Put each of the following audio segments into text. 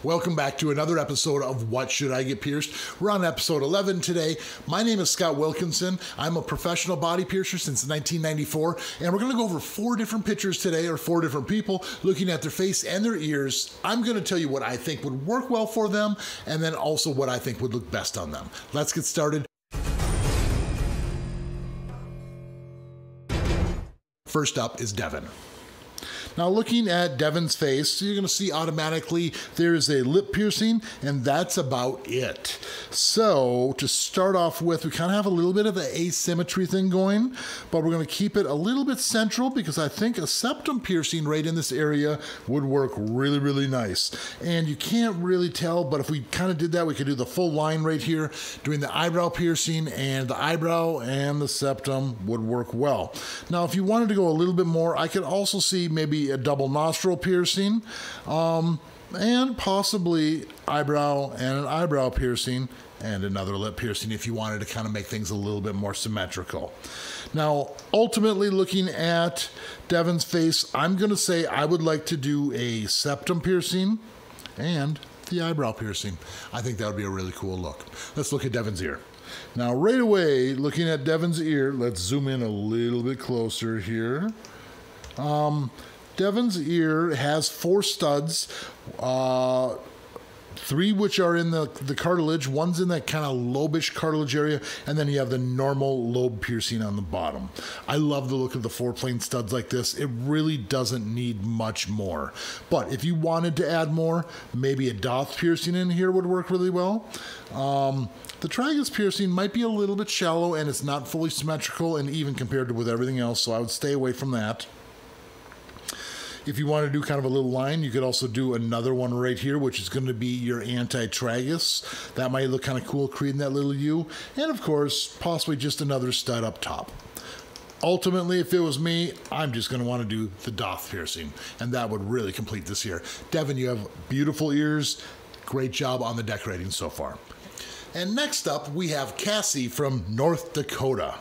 Welcome back to another episode of What Should I Get Pierced? We're on episode 11 today. My name is Scott Wilkinson. I'm a professional body piercer since 1994, and we're going to go over 4 different pictures today, or 4 different people looking at their face and their ears. I'm going to tell you what I think would work well for them, and then also what I think would look best on them. Let's get started. First up is Devin. Now looking at Devin's face, you're going to see automatically there's a lip piercing, and that's about it. So to start off with, we kind of have a little bit of an asymmetry thing going, but we're going to keep it a little bit central because I think a septum piercing right in this area would work really, really nice. And you can't really tell, but if we kind of did that, we could do the full line right here, doing the eyebrow piercing, and the eyebrow and the septum would work well. Now, if you wanted to go a little bit more, I could also see maybe a double nostril piercing, and possibly eyebrow and an eyebrow piercing and another lip piercing if you wanted to kind of make things a little bit more symmetrical. Now, ultimately looking at Devin's face, I'm going to say I would like to do a septum piercing and the eyebrow piercing. I think that would be a really cool look. Let's look at Devin's ear. Now, right away, looking at Devin's ear, let's zoom in a little bit closer here. Devin's ear has 4 studs, 3 which are in the cartilage, one's in that kind of lobish cartilage area, and then you have the normal lobe piercing on the bottom. I love the look of the 4 plain studs like this. It really doesn't need much more. But if you wanted to add more, maybe a doth piercing in here would work really well. The tragus piercing might be a little bit shallow and it's not fully symmetrical and even compared to with everything else, so I would stay away from that. If you want to do kind of a little line, you could also do another one right here, which is going to be your anti-tragus. That might look kind of cool, creating that little U. And of course, possibly just another stud up top. Ultimately, if it was me, I'm just going to want to do the doth piercing, and that would really complete this here. Devin, you have beautiful ears. Great job on the decorating so far. And next up, we have Cassie from North Dakota.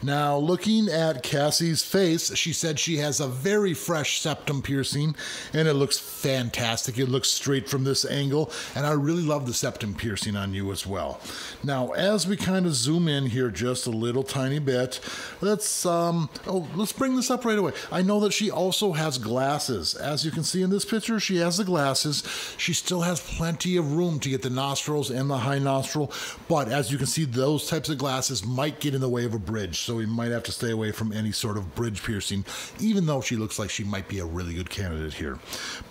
Now, looking at Cassie's face, she said she has a very fresh septum piercing, and it looks fantastic. It looks straight from this angle, and I really love the septum piercing on you as well. Now, as we kind of zoom in here just a little tiny bit, let's bring this up right away. I know that she also has glasses. As you can see in this picture, she has the glasses. She still has plenty of room to get the nostrils and the high nostril. But as you can see, those types of glasses might get in the way of a bridge, so we might have to stay away from any sort of bridge piercing, even though she looks like she might be a really good candidate here.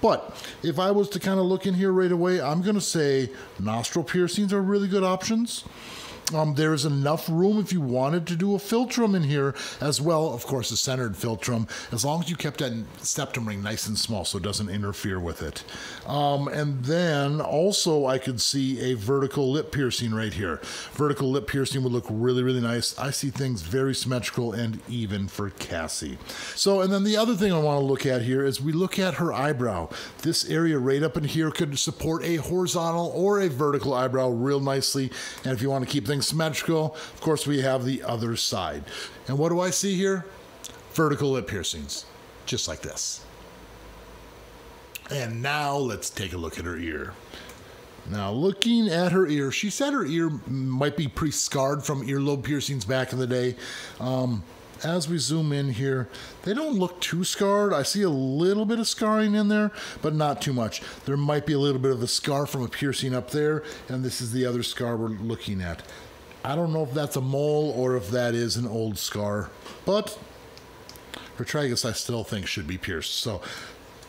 But if I was to kind of look in here right away, I'm going to say nostril piercings are really good options. There's enough room if you wanted to do a Philtrum in here as well. Of course, a centered Philtrum, as long as you kept that septum ring nice and small so it doesn't interfere with it. And then also I could see a vertical lip piercing right here. Vertical lip piercing would look really, really nice. I see things very symmetrical and even for Cassie. So, and then the other thing I want to look at here is we look at her eyebrow. This area right up in here could support a horizontal or a vertical eyebrow real nicely. And if you want to keep things symmetrical, of course, we have the other side. And what do I see here? Vertical lip piercings, just like this. And now let's take a look at her ear. Now, looking at her ear, she said her ear might be pretty scarred from earlobe piercings back in the day. As we zoom in here, they don't look too scarred. I see a little bit of scarring in there, but not too much. There might be a little bit of a scar from a piercing up there, and this is the other scar we're looking at. I don't know if that's a mole or if that is an old scar, but her tragus I still think should be pierced. So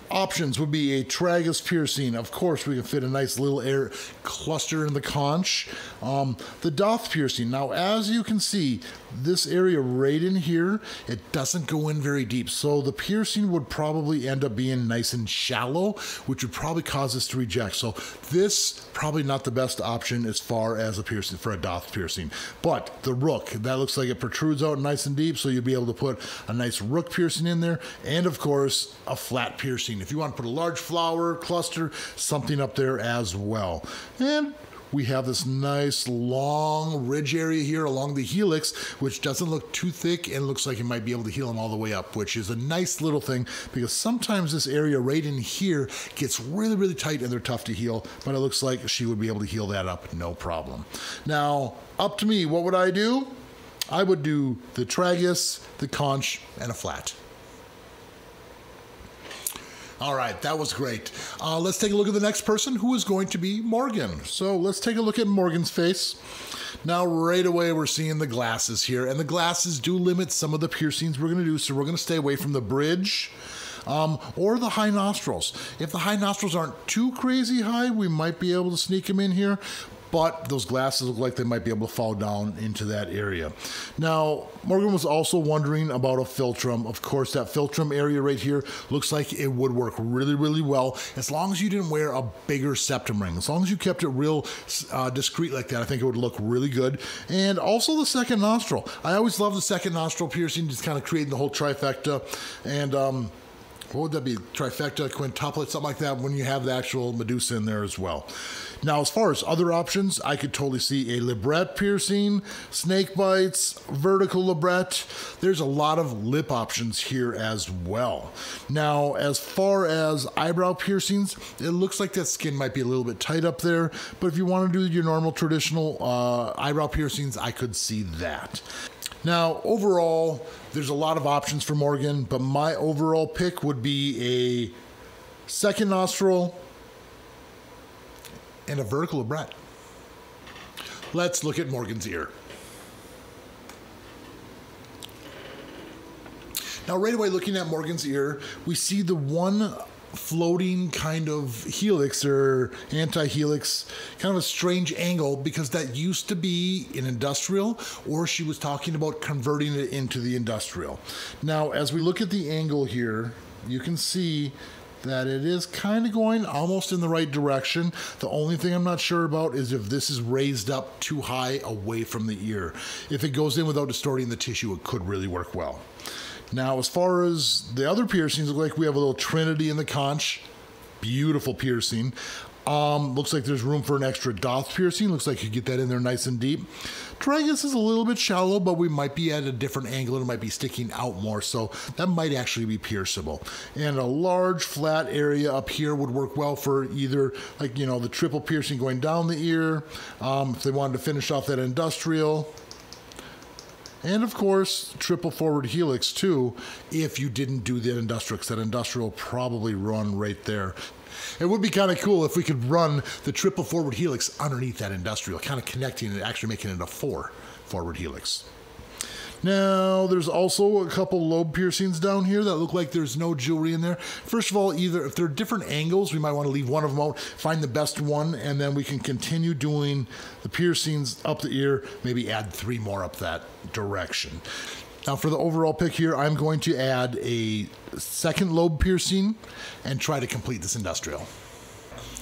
options would be a tragus piercing. Of course, we can fit a nice little air cluster in the conch. The doth piercing. Now, as you can see, this area right in here, it doesn't go in very deep. So the piercing would probably end up being nice and shallow, which would probably cause us to reject. So this probably not the best option as far as a piercing for a doth piercing. But the rook, that looks like it protrudes out nice and deep, so you'll be able to put a nice rook piercing in there, and of course, a flat piercing. If you want to put a large flower, cluster, something up there as well. And we have this nice long ridge area here along the helix, which doesn't look too thick and looks like it might be able to heal them all the way up, which is a nice little thing because sometimes this area right in here gets really, really tight and they're tough to heal, but it looks like she would be able to heal that up, no problem. Now, up to me, what would I do? I would do the tragus, the conch, and a flat. All right, that was great. Let's take a look at the next person, who is going to be Morgan. So let's take a look at Morgan's face. Now, right away, we're seeing the glasses here, and the glasses do limit some of the piercings we're going to do, so we're going to stay away from the bridge or the high nostrils. If the high nostrils aren't too crazy high, we might be able to sneak them in here, but those glasses look like they might be able to fall down into that area. Now, Morgan was also wondering about a Philtrum. Of course, that Philtrum area right here looks like it would work really, really well as long as you didn't wear a bigger septum ring. As long as you kept it real discreet like that, I think it would look really good. And also the second nostril. I always love the second nostril piercing, just kind of creating the whole trifecta. And what would that be? Trifecta, quintuplet, something like that when you have the actual Medusa in there as well. Now, as far as other options, I could totally see a librette piercing, snake bites, vertical librette. There's a lot of lip options here as well. Now, as far as eyebrow piercings, it looks like that skin might be a little bit tight up there, but if you want to do your normal traditional eyebrow piercings, I could see that. Now, overall, there's a lot of options for Morgan, but my overall pick would be a second nostril and a vertical librette. Let's look at Morgan's ear. Now, right away, looking at Morgan's ear, we see the one floating kind of helix or anti-helix, kind of a strange angle because that used to be an industrial, or she was talking about converting it into the industrial. Now, as we look at the angle here, you can see that it is kind of going almost in the right direction. The only thing I'm not sure about is if this is raised up too high away from the ear. If it goes in without distorting the tissue, it could really work well. Now, as far as the other piercings, look like we have a little trinity in the conch. Beautiful piercing. Looks like there's room for an extra doth piercing. Looks like you get that in there nice and deep. Tragus is a little bit shallow, but we might be at a different angle. It might be sticking out more, so that might actually be pierceable. And a large flat area up here would work well for either, like, you know, the triple piercing going down the ear, if they wanted to finish off that industrial. And of course, triple forward helix too, if you didn't do that industrial, because that industrial will probably run right there. It would be kind of cool if we could run the triple forward helix underneath that industrial, kind of connecting it, actually making it a 4 forward helix. Now, there's also a couple lobe piercings down here that look like there's no jewelry in there. First of all, either if they're different angles, we might want to leave one of them out, find the best one, and then we can continue doing the piercings up the ear, maybe add 3 more up that direction. Now, for the overall pick here, I'm going to add a second lobe piercing and try to complete this industrial.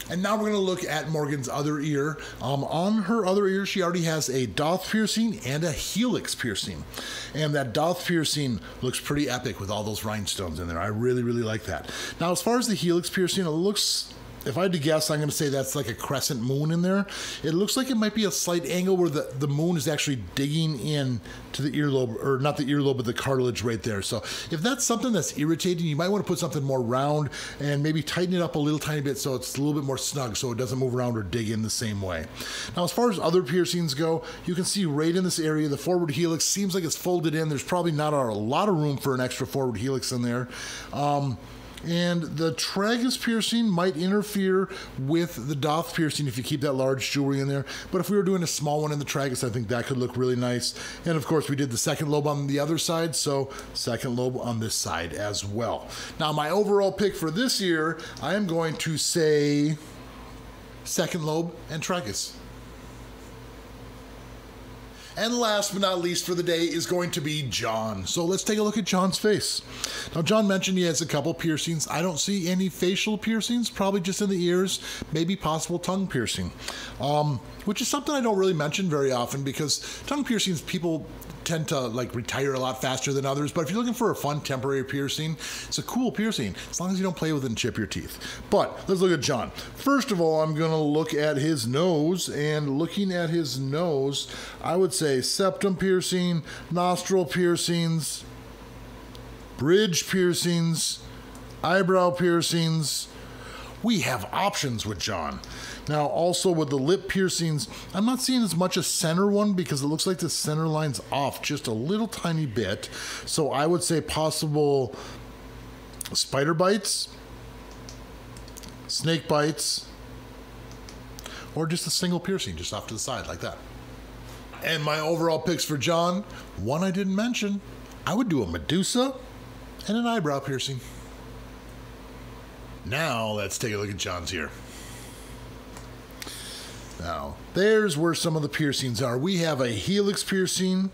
And now we're going to look at Morgan's other ear. On her other ear, she already has a doth piercing and a helix piercing. And that doth piercing looks pretty epic with all those rhinestones in there. I really, really like that. Now, as far as the helix piercing, it looks, if I had to guess, I'm going to say that's like a crescent moon in there. It looks like it might be a slight angle where the moon is actually digging in to the earlobe, or not the earlobe, but the cartilage right there. So if that's something that's irritating, you might want to put something more round and maybe tighten it up a little tiny bit so it's a little bit more snug so it doesn't move around or dig in the same way. Now, as far as other piercings go, you can see right in this area, the forward helix seems like it's folded in. There's probably not a lot of room for an extra forward helix in there. And the tragus piercing might interfere with the doth piercing if you keep that large jewelry in there. But if we were doing a small one in the tragus, I think that could look really nice. And of course, we did the second lobe on the other side, so second lobe on this side as well. Now, my overall pick for this year, I am going to say second lobe and tragus. And last but not least for the day is going to be John. So let's take a look at John's face. Now, John mentioned he has a couple piercings. I don't see any facial piercings, probably just in the ears, maybe possible tongue piercing, which is something I don't really mention very often because tongue piercings, people tend to like retire a lot faster than others, but if you're looking for a fun temporary piercing, it's a cool piercing, as long as you don't play with it and chip your teeth. But let's look at John. First of all, I'm gonna look at his nose, and looking at his nose, I would say septum piercing, nostril piercings, bridge piercings, eyebrow piercings. We have options with John. Now, also with the lip piercings, I'm not seeing as much a center one because it looks like the center line's off just a little tiny bit. So I would say possible spider bites, snake bites, or just a single piercing just off to the side like that. And my overall picks for John, one I didn't mention, I would do a Medusa and an eyebrow piercing. Now, let's take a look at John's ear. Now, there's where some of the piercings are. We have a Helix piercing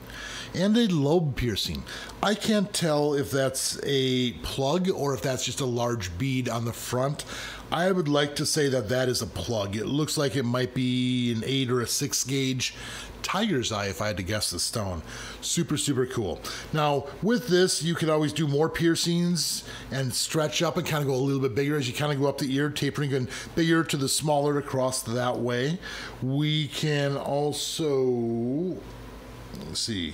and a Lobe piercing. I can't tell if that's a plug or if that's just a large bead on the front. I would like to say that that is a plug. It looks like it might be an 8 or a 6 gauge tiger's eye if I had to guess the stone. Super, super cool. Now, with this, you could always do more piercings and stretch up and kind of go a little bit bigger as you kind of go up the ear, tapering and bigger to the smaller across that way. We can also, let's see,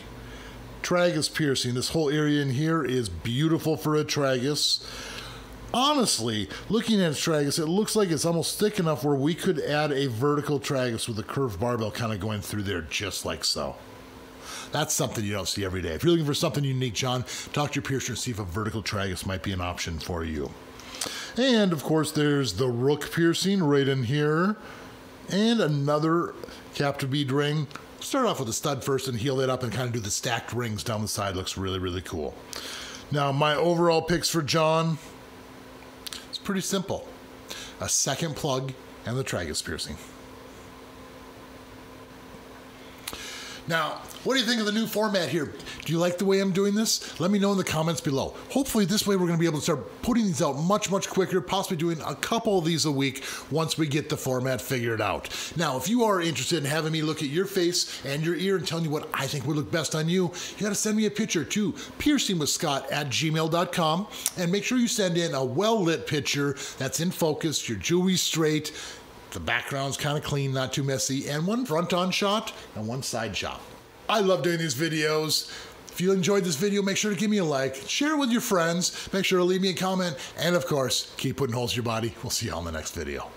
tragus piercing. This whole area in here is beautiful for a tragus. Honestly, looking at tragus, it looks like it's almost thick enough where we could add a vertical tragus with a curved barbell kind of going through there just like so. That's something you don't see every day. If you're looking for something unique, John, talk to your piercer and see if a vertical tragus might be an option for you. And of course, there's the rook piercing right in here, and another captive bead ring. Start off with a stud first and heal it up and kind of do the stacked rings down the side. Looks really, really cool. Now, my overall picks for John, pretty simple. A second plug and the tragus piercing. Now, what do you think of the new format here? Do you like the way I'm doing this? Let me know in the comments below. Hopefully this way we're going to be able to start putting these out much, much quicker, possibly doing a couple of these a week once we get the format figured out. Now, if you are interested in having me look at your face and your ear and telling you what I think would look best on you, you got to send me a picture to PiercingWithScott@gmail.com, and make sure you send in a well-lit picture that's in focus, your jewelry straight, the background's kind of clean, not too messy, and one front-on shot and one side shot. I love doing these videos. If you enjoyed this video, make sure to give me a like, share it with your friends, make sure to leave me a comment, and of course, keep putting holes in your body. We'll see you all in the next video.